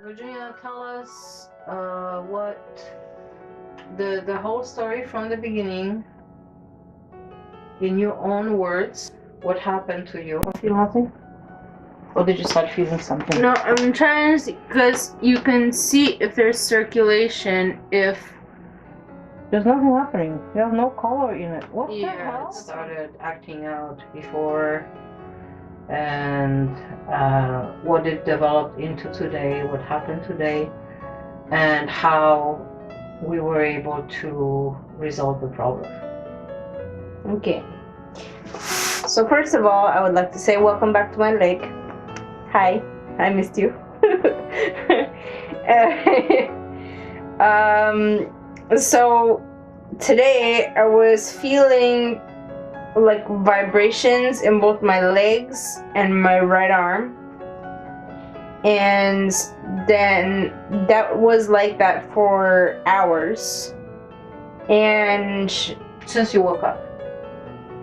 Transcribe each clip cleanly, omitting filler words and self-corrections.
Virginia, tell us what the whole story from the beginning, in your own words. What happened to you? Feel nothing? Or did you start feeling something? No, I'm trying to see, because you can see if there's circulation, if... There's nothing happening. You have no color in it. What the Yeah, hell? it Started acting out before, and what it developed into today, what happened today, and how we were able to resolve the problem. Okay. So first of all, I would like to say welcome back to my lake. Hi, I missed you. So today I was feeling like vibrations in both my legs and my right arm. And then that was like that for hours. And Since you woke up?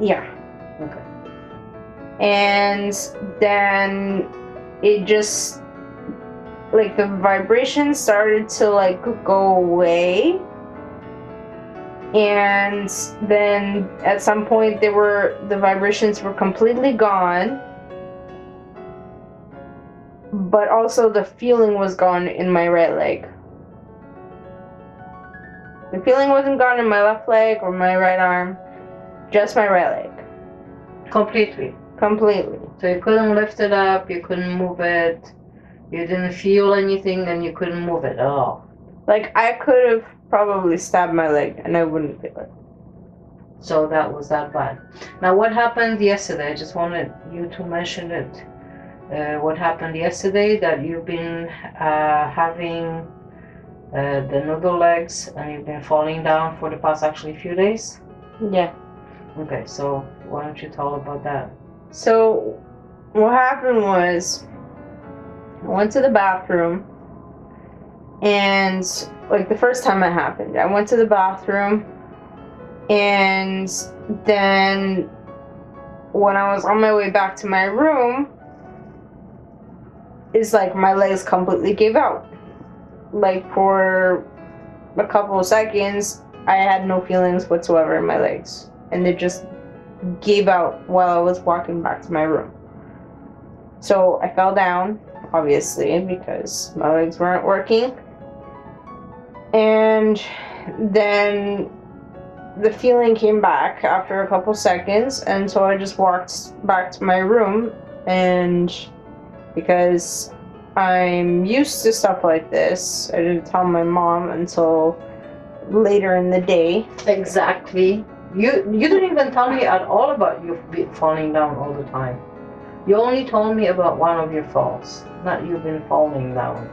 yeah. Okay. And then it just, like, the vibrations started to like go away, and then at some point the vibrations were completely gone, but also the feeling was gone in my right leg. The feeling wasn't gone in my left leg or my right arm, just my right leg. Completely. So you couldn't lift it up, you couldn't move it, you didn't feel anything, and you couldn't move it at all. Like, I could have probably stabbed my leg and I wouldn't feel it. So that was that bad. Now, what happened yesterday? I just wanted you to mention it. What happened yesterday, that you've been having the noodle legs, and you've been falling down for the past actually few days? Yeah. Okay, so why don't you tell about that? So what happened was, I went to the bathroom, and like the first time it happened, I went to the bathroom, and then when I was on my way back to my room, it's like my legs completely gave out. Like, for a couple of seconds, I had no feelings whatsoever in my legs, and they just gave out while I was walking back to my room. So I fell down, obviously, because my legs weren't working. And then the feeling came back after a couple seconds, and so I just walked back to my room, and because I'm used to stuff like this, I didn't tell my mom until later in the day. Exactly. You didn't even tell me at all about you falling down all the time. You only told me about one of your falls, not you've been falling down.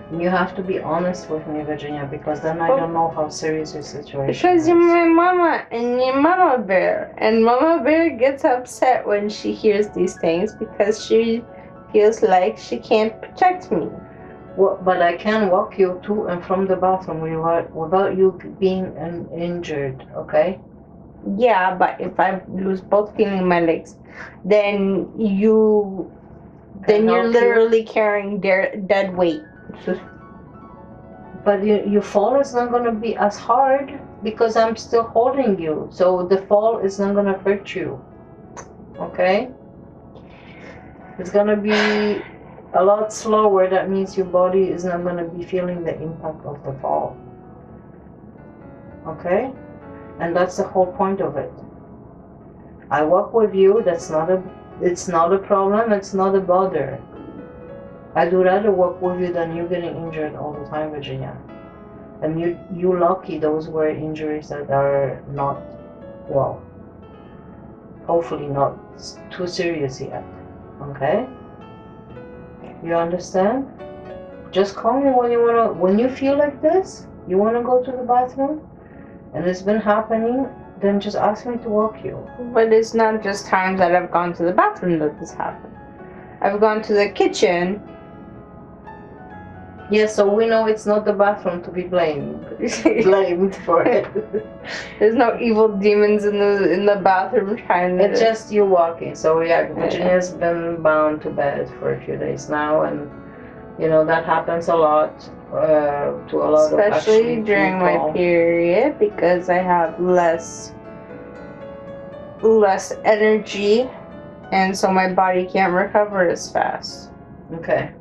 And you have to be honest with me, Virginia, because then I don't know how serious your situation is. Because you're my mama and you're Mama Bear, and Mama Bear gets upset when she hears these things because she feels like she can't protect me. Well, but I can walk you to and from the bathroom without you being injured, okay? Yeah, but if I lose both feeling in my legs, then you're literally carrying dead weight. But your fall is not going to be as hard because I'm still holding you. So the fall is not going to hurt you, okay? It's going to be a lot slower. That means your body is not going to be feeling the impact of the fall, okay? And that's the whole point of it. I walk with you. It's not a problem. It's not a bother. I'd rather work with you than you getting injured all the time, Virginia. And you lucky those were injuries that are not, well, hopefully not too serious yet. Okay? You understand? Just call me when you feel like this, you wanna go to the bathroom, and it's been happening, then just ask me to walk you. But it's not just times that I've gone to the bathroom that this happened. I've gone to the kitchen. Yes, so we know it's not the bathroom to be blamed for it. There's no evil demons in the bathroom trying to... It's just you walking. So yeah, Virginia's been bound to bed for a few days now, and You know, that happens a lot to a lot of Especially actually during my people. period, because I have less energy, and so my body can't recover as fast. Okay.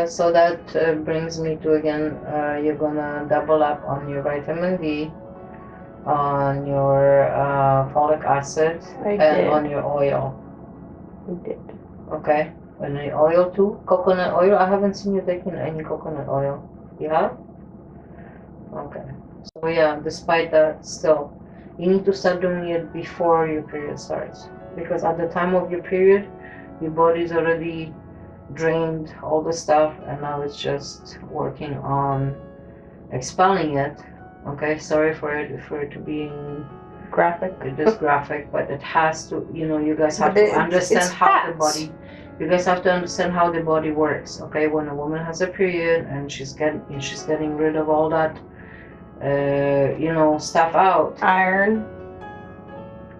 So that brings me to again, you're gonna double up on your vitamin D, on your folic acid, and on your oil. I did. Okay. And the oil too? Coconut oil? I haven't seen you taking any coconut oil. You have? Okay. So yeah, despite that, still, you need to start doing it before your period starts. Because at the time of your period, your body's already drained all the stuff, and now it's just working on expelling it. Okay, sorry for it to be Graphic. this graphic, but it has to. You guys have But to understand it's how the facts. body. You guys have to understand how the body works. Okay, when a woman has a period and she's getting rid of all that, stuff out, Iron.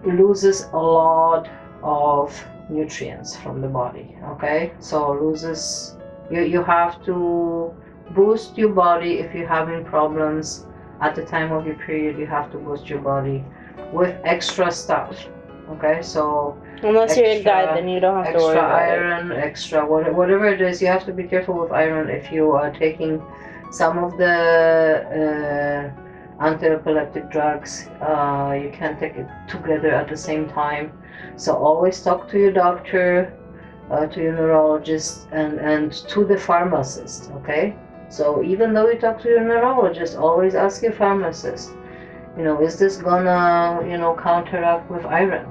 loses a lot of nutrients from the body. Okay, so loses. You have to boost your body if you're having problems at the time of your period. You have to boost your body with extra stuff. Okay, so Unless you're a guy, then you don't have to worry extra about iron, extra whatever it is. You have to be careful with iron if you are taking some of the anti-epileptic drugs. You can't take it together at the same time. So always talk to your doctor, to your neurologist, and to the pharmacist. Okay. So even though you talk to your neurologist, always ask your pharmacist. Is this gonna counteract with iron?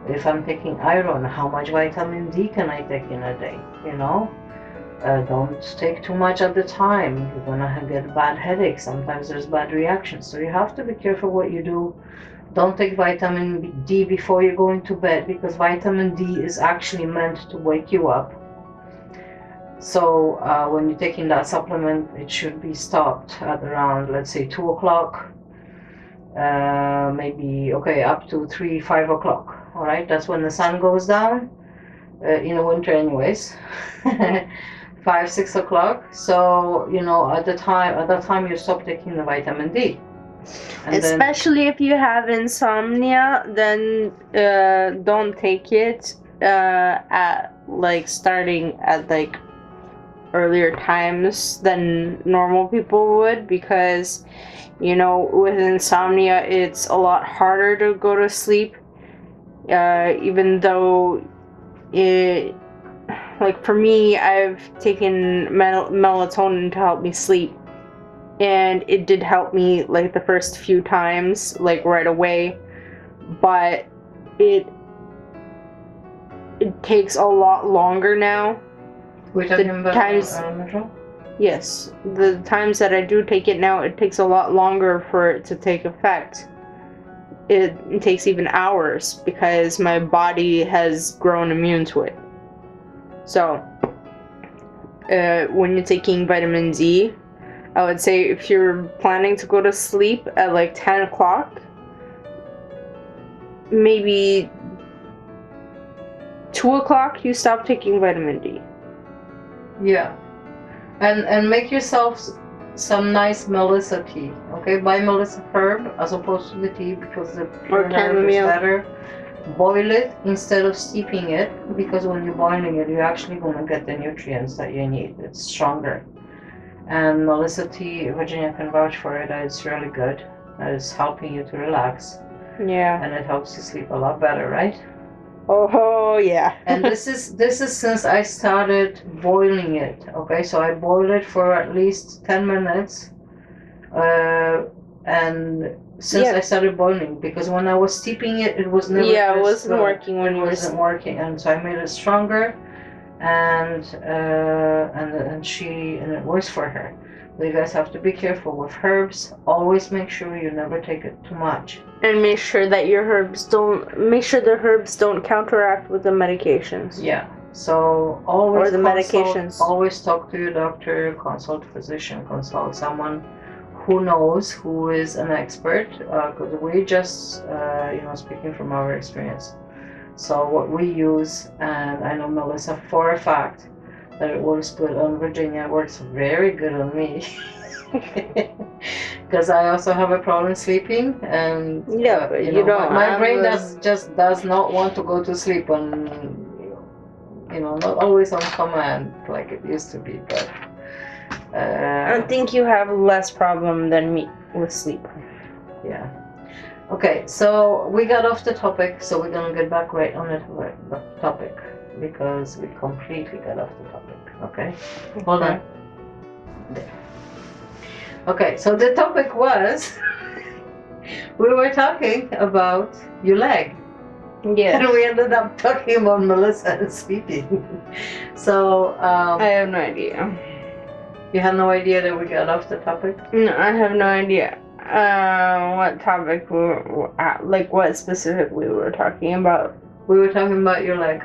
If I'm taking iron, how much vitamin D can I take in a day? Don't take too much at the time. You're gonna get bad headaches. Sometimes there's bad reactions. So you have to be careful what you do. Don't take vitamin D before you're going to bed, because vitamin D is actually meant to wake you up. So when you're taking that supplement, it should be stopped at around, let's say, 2 o'clock. Maybe up to 5 o'clock. All right, that's when the sun goes down, in the winter anyways. 5, 6 o'clock. So at that time you stop taking the vitamin D. And especially if you have insomnia, then don't take it at starting at earlier times than normal people would, because with insomnia it's a lot harder to go to sleep, even though it, for me, I've taken melatonin to help me sleep, and it did help me the first few times right away, but it takes a lot longer now. We're talking about Yes, the times that I do take it now, it takes a lot longer for it to take effect. It takes even hours, because my body has grown immune to it. So, when you're taking vitamin D, I would say if you're planning to go to sleep at 10 o'clock, maybe 2 o'clock you stop taking vitamin D. Yeah. And make yourself some nice Melissa tea. Okay, buy Melissa herb as opposed to the tea, because the pure herb is better. Boil it instead of steeping it, because when you're boiling it, you're actually going to get the nutrients that you need. It's stronger. And Melissa tea, Virginia can vouch for it. It's really good. It's helping you to relax. Yeah. And it helps you sleep a lot better, right? Oh yeah. And this is since I started boiling it. Okay, so I boiled it for at least 10 minutes, and since I started boiling, because when I was steeping it, it was never. Yeah, it wasn't working when you were. It wasn't working, and so I made it stronger, and it works for her. But you guys have to be careful with herbs. Always make sure you never take it too much. And make sure that the herbs don't counteract with the medications. Yeah. So always medications. Always talk to your doctor, consult a physician, consult someone who knows, who is an expert, because we just speaking from our experience. So what we use, and I know Melissa for a fact that it works good on Virginia. It works very good on me. Because I also have a problem sleeping, and Yeah, but you don't my have brain a- does not want to go to sleep on, not always on command like it used to be, but I think you have less problem than me with sleep. yeah. Okay, so we got off the topic, so we're gonna get back right on the topic, because we completely got off the topic. Okay, hold on. There. Okay, so the topic was we were talking about your leg. Yeah. And we ended up talking about Melissa and sleeping. So I have no idea. you have no idea that we got off the topic? No, I have no idea. What topic we were at, like what specifically we were talking about. We were talking about your leg.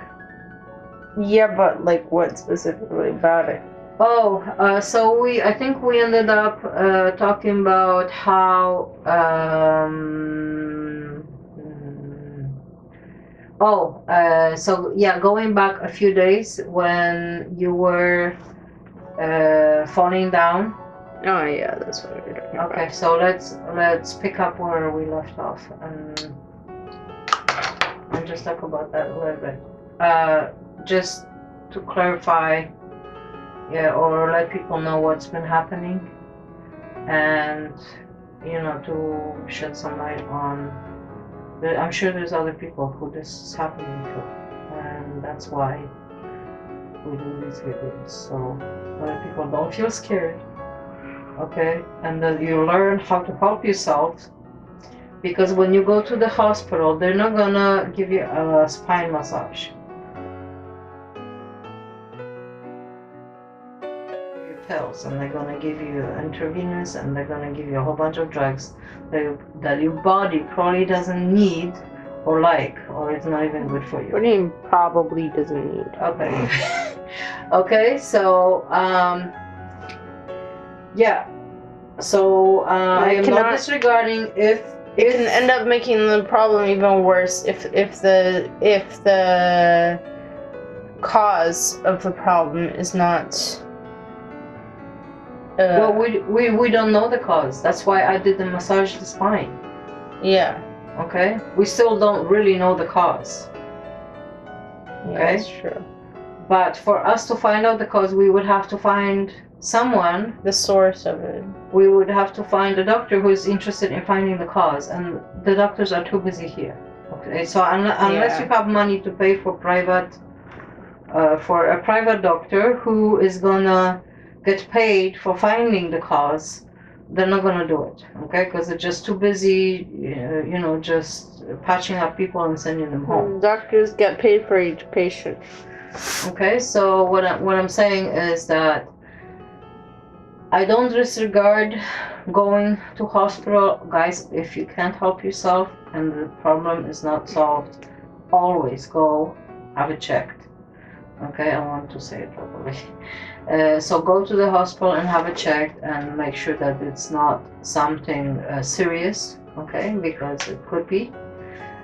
Yeah, but like what specifically about it? Oh, so I think we ended up talking about how so yeah, going back a few days when you were falling down. Oh yeah, that's what we were talking about. Okay, so let's pick up where we left off and just talk about that a little bit. Just to clarify, or let people know what's been happening, and to shed some light on. I'm sure there's other people who this is happening to, and that's why we do these videos, so other people don't feel scared. Okay, and that you learn how to help yourself, because when you go to the hospital, they're not gonna give you a spine massage. Pills, and they're gonna give you intravenous, and they're gonna give you a whole bunch of drugs that your body probably doesn't need or like, or it's not even good for you. What do you mean probably doesn't need? Okay. Okay, so yeah. So I am not disregarding if it can end up making the problem even worse if the cause of the problem is not. Well, we don't know the cause. That's why I did the massage the spine. Yeah. Okay. We still don't really know the cause. Yeah, okay. That's true. But for us to find out the cause, we would have to find someone. The source of it. We would have to find a doctor who is interested in finding the cause, and the doctors are too busy here. Okay. So unless you have money to pay for a private doctor who is gonna get paid for finding the cause, they're not gonna do it, okay? Because they're just too busy, just patching up people and sending them home. Doctors get paid for each patient. Okay, so what I'm saying is that I don't disregard going to hospital, guys. If you can't help yourself and the problem is not solved, always go have it checked. Okay, I want to say it properly. So go to the hospital and have it checked and make sure that it's not something serious, okay, because it could be.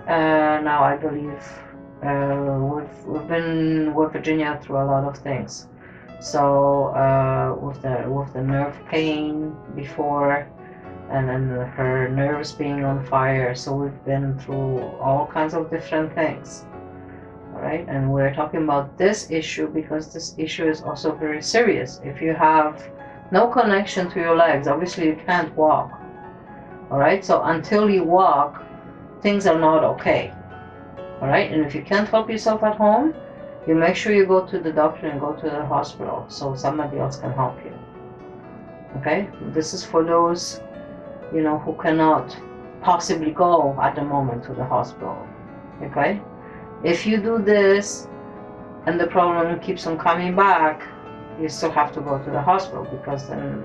Now I believe we've been with Virginia through a lot of things. So with the nerve pain before, and then her nerves being on fire, so we've been through all kinds of different things. Right, and we're talking about this issue because this issue is also very serious. If you have no connection to your legs, obviously you can't walk. All right, so until you walk, things are not okay. All right, and if you can't help yourself at home, you make sure you go to the doctor and go to the hospital so somebody else can help you. Okay, this is for those who cannot possibly go at the moment to the hospital. Okay. If you do this and the problem keeps on coming back, you still have to go to the hospital, because then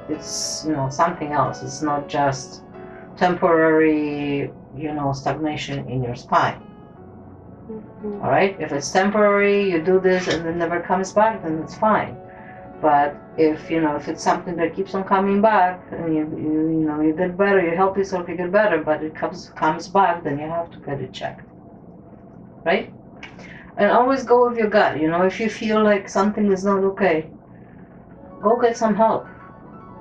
it's something else. It's not just temporary stagnation in your spine. All right, if it's temporary, you do this and it never comes back, then it's fine. But if it's something that keeps on coming back, and you get better, you help yourself, you get better, but it comes back, then you have to get it checked. Right? And always go with your gut. You know, if you feel like something is not okay, go get some help.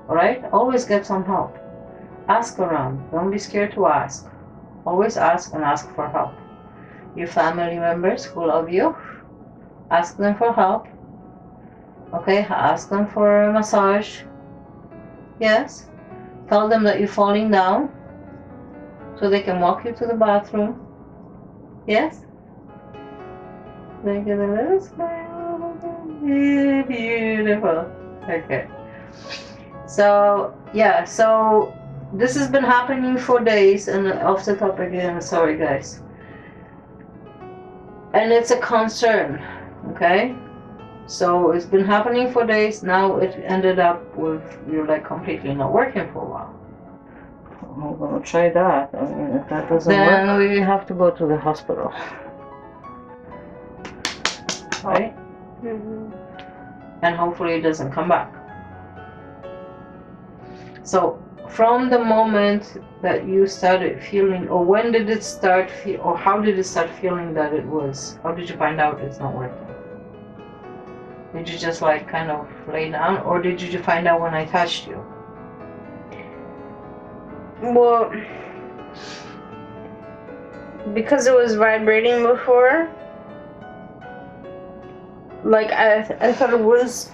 All right? Always get some help. Ask around. Don't be scared to ask. Always ask and ask for help. Your family members who love you, ask them for help. Okay? Ask them for a massage. Yes? Tell them that you're falling down so they can walk you to the bathroom. Yes? Make it a little smile. Beautiful. Okay. So, yeah, so this has been happening for days, and off the topic again, sorry guys. And it's a concern, okay? So it's been happening for days, now it ended up with you like completely not working for a while. I'm gonna try that. I mean, if that doesn't work, then we have to go to the hospital. Right? Mm-hmm. And hopefully it doesn't come back. So from the moment that you started feeling, or when did it start or how did it start feeling that it was, how did you find out it's not working? Did you just like kind of lay down, or did you find out when I touched you? Well, because it was vibrating before, like I thought it was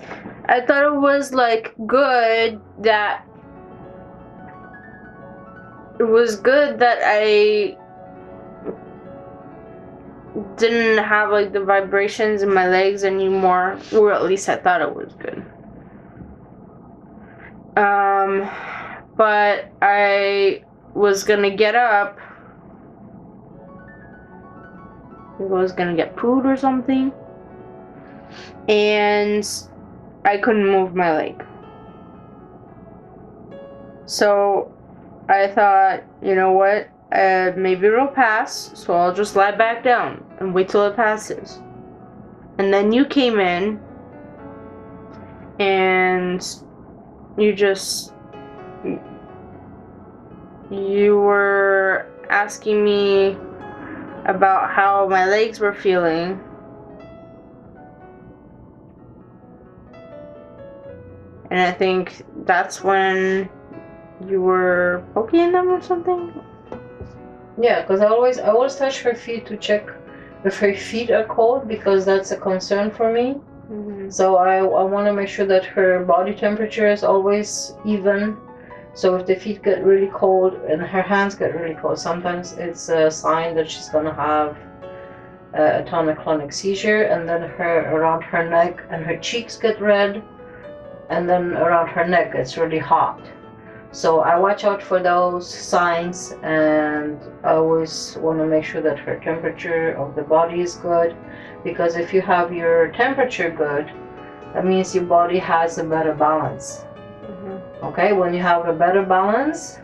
like good that it was good that I didn't have like the vibrations in my legs anymore, or at least I thought it was good. But I was gonna get up. I was gonna get food or something, and I couldn't move my leg. So I thought, you know what, maybe it'll pass, so I'll just lie back down and wait till it passes. And then you came in, and you were asking me about how my legs were feeling. And I think that's when you were poking them or something? Yeah, because I always touch her feet to check if her feet are cold, because that's a concern for me. Mm-hmm. So I want to make sure that her body temperature is always even. So if the feet get really cold and her hands get really cold, sometimes it's a sign that she's gonna have a tonic-clonic seizure, and then around her neck and her cheeks get red, and then around her neck it's really hot. So I watch out for those signs, and I always want to make sure that her temperature of the body is good, because if you have your temperature good, that means your body has a better balance. Mm-hmm. Okay, when you have a better balance,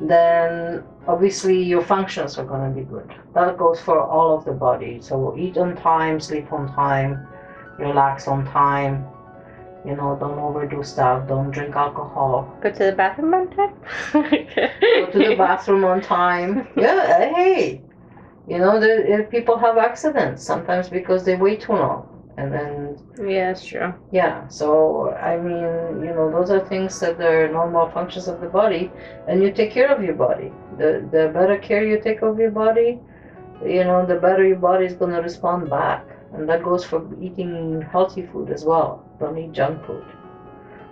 then obviously your functions are going to be good. That goes for all of the body. So eat on time, sleep on time, relax on time. You know, don't overdo stuff. Don't drink alcohol. Go to the bathroom on time? Go to the bathroom on time. Yeah, hey. You know, people have accidents sometimes because they wait too long. And then... Yeah, that's true. Yeah, so, I mean, you know, those are things that are normal functions of the body. And you take care of your body. The better care you take of your body, you know, the better your body is going to respond back. And that goes for eating healthy food as well. Don't eat junk food.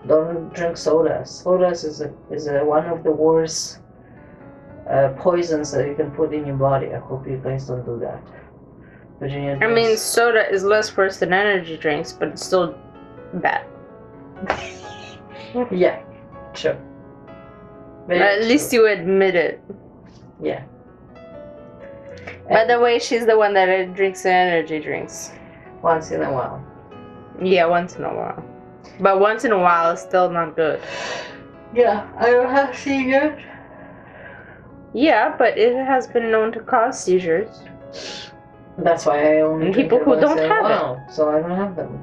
Don't drink sodas. Sodas is one of the worst poisons that you can put in your body. I hope you guys don't do that. Virginia, I mean, soda is less worse than energy drinks, but it's still bad. Yeah, sure. At least you admit it. Yeah. By the way, she's the one that drinks the energy drinks. Once in a while. Yeah, once in a while. But once in a while is still not good. Yeah, I don't have seizures. Yeah, but it has been known to cause seizures. That's why I only drink people it who once don't in a have while, so I don't have them.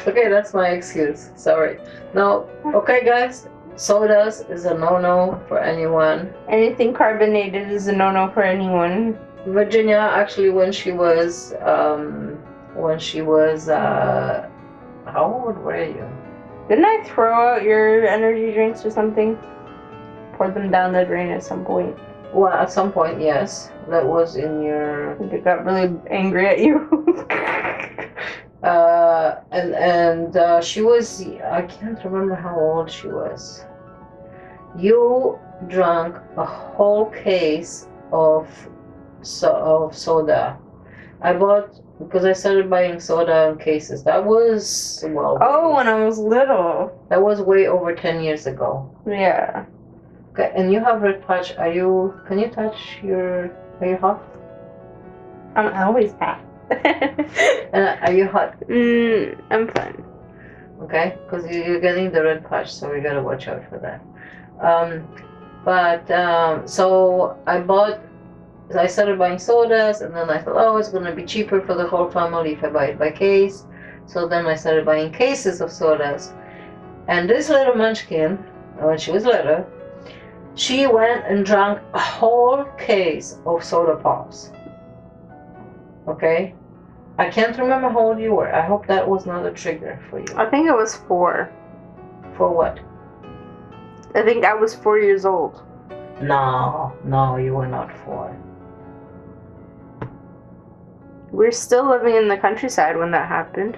Okay, that's my excuse. Sorry. No, okay, guys. Sodas is a no-no for anyone. Anything carbonated is a no-no for anyone. Virginia, actually, when she was, how old were you? Didn't I throw out your energy drinks or something? Pour them down the drain at some point. Well, at some point, yes. That was in your... I got really angry at you. She was, I can't remember how old she was. You drank a whole case of soda. I bought, because I started buying soda in cases. That was, well... Oh, when I was little. That was way over 10 years ago. Yeah. Okay, and you have red patch. Can you touch are you hot? I'm always hot. Are you hot? I'm fine. Okay, because you're getting the red patch, so we gotta watch out for that. So I started buying sodas, and then I thought, oh, it's gonna be cheaper for the whole family if I buy it by case. So then I started buying cases of sodas. And this little munchkin, when she was little, she went and drank a whole case of soda pops. Okay? I can't remember how old you were. I hope that was not a trigger for you. I think it was 4. For what? I think I was 4 years old. No, you were not 4. We're still living in the countryside when that happened.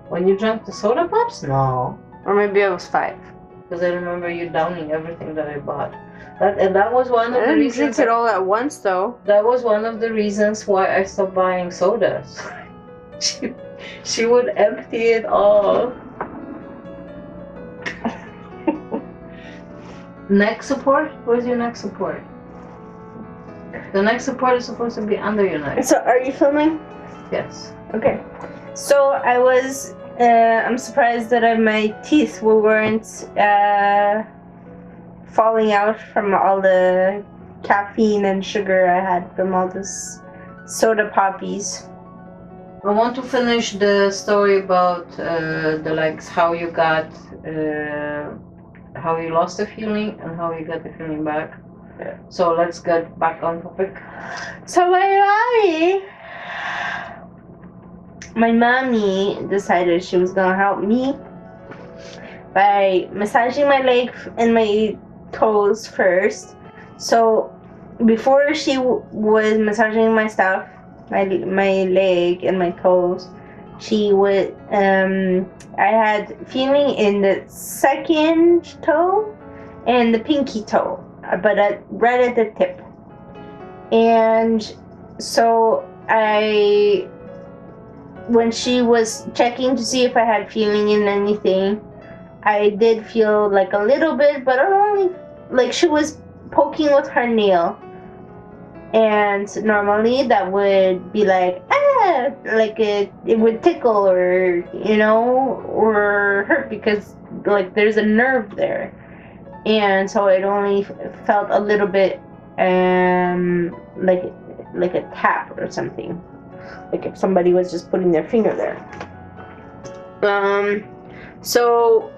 When you drank the soda pops? No. Or maybe I was 5. Because I remember you downing everything that I bought. That was one of I the didn't reasons. drink it all at once, though. That was one of the reasons why I stopped buying sodas. she would empty it all. Neck support? Where's your neck support? The neck support is supposed to be under your neck. So, are you filming? Yes. Okay. So, I'm surprised that my teeth weren't falling out from all the caffeine and sugar I had from all this soda poppies. I want to finish the story about the legs, how you lost the feeling and how you got the feeling back. Yeah. So let's get back on topic. So my mommy decided she was gonna help me by massaging my leg and my toes first. So before she was massaging my stuff, my leg and my toes, she would I had feeling in the second toe and the pinky toe, but right at the tip. And so when she was checking to see if I had feeling in anything, I did feel like a little bit, but only like she was poking with her nail. And normally that would be like, like it would tickle or, or hurt because like there's a nerve there. And so it only felt a little bit like a tap or something. Like if somebody was just putting their finger there. So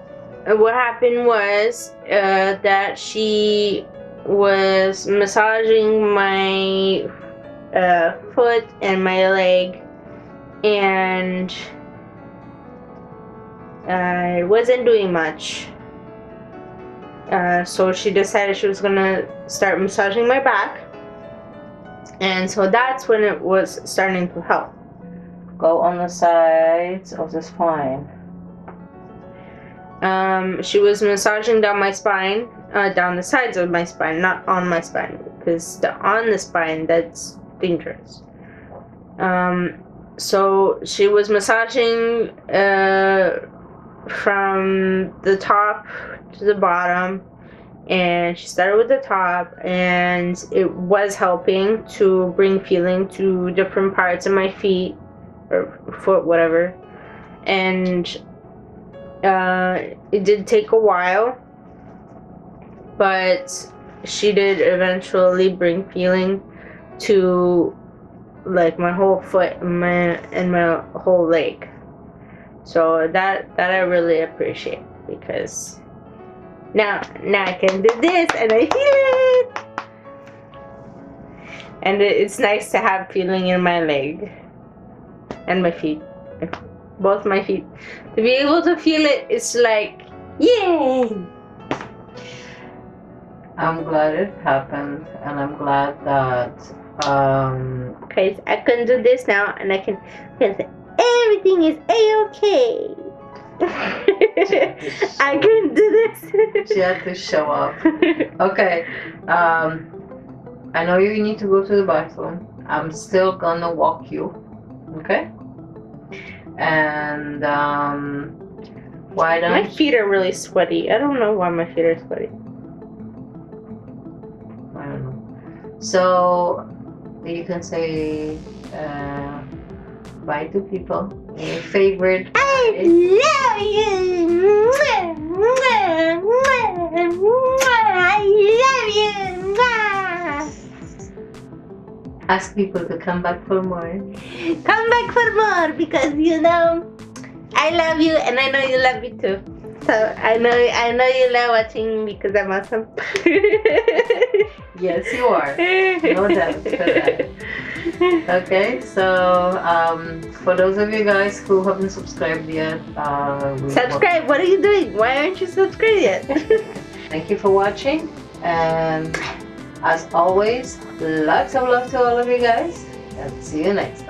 what happened was that she was massaging my foot and my leg, and I wasn't doing much. So she decided she was gonna start massaging my back, and so that's when it was starting to help. Go on the sides of the spine. She was massaging down my spine, down the sides of my spine, not on my spine, because on the spine, that's dangerous. So she was massaging from the top to the bottom, and she started with the top, and it was helping to bring feeling to different parts of my feet or foot, whatever. And it did take a while, but she did eventually bring feeling to like my whole foot and my whole leg. So that I really appreciate, because Now I can do this and I feel it. And it's nice to have feeling in my leg and my feet, both my feet. To be able to feel it, it's like, yay! I'm glad it happened, and I'm glad that Okay, so I can do this now, and I can say everything is a-okay. I can do this. she had to show up. Okay, I know you need to go to the bathroom. I'm still gonna walk you, okay? And why don't my feet are really sweaty. I don't know why my feet are sweaty. I don't know. So you can say bye to people. Your favorite. I love you. I love you. Ask people to come back for more. Come back for more because you know I love you and I know you love me too. So I know you love watching me because I'm awesome. Yes, you are. No doubt for that. Okay, so for those of you guys who haven't subscribed yet, subscribe. What are you doing? Why aren't you subscribed yet? Thank you for watching, and as always, lots of love to all of you guys, and see you next time.